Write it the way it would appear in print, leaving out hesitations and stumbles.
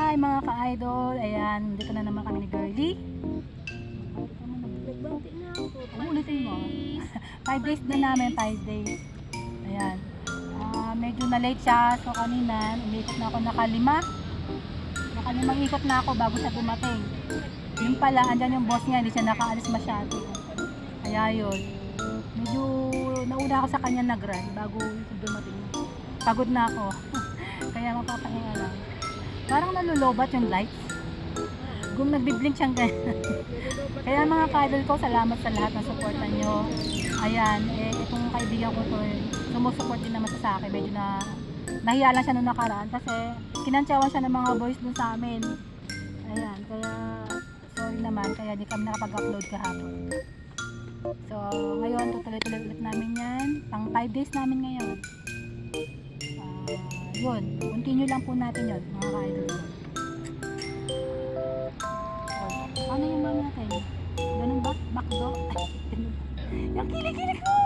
Hi mga ka-idol, ayan, dito na naman kami ni Girlie. Nagbati na ako. Ulitin mo. 5 days na namin, 5 days. Ayan. Medyo na late siya, so kanina, umiikot na ako nakalimang ikot na ako bago siya dumating. Yun pala, andyan yung boss niya, hindi siya nakaalis masyado. Kaya yun, medyo nauna ako sa kanya nag-run bago siya dumating. Pagod na ako. Kaya mapapahinga lang. Parang nalulobat yung lights. Kung nagbiblink siyang ganyan. Kaya mga ka-idol ko, salamat sa lahat ng suporta nyo. Ayan, itong kaibigan ko to, sumusuport din naman sa akin. Medyo nahiya lang siya nung nakaraan kasi kinantsawan siya ng mga boys dun sa amin. Ayan, kaya sorry naman, kaya di kami nakapag-upload kahapon. So, ngayon, tutuloy-tuloy ulit namin yan. Pang 5 days namin ngayon. Yun, continue lang po natin yun, mga ka-idol ko. Ano yung mga natin? Ganun ba? Makdo? Yung kilig-kilig ko!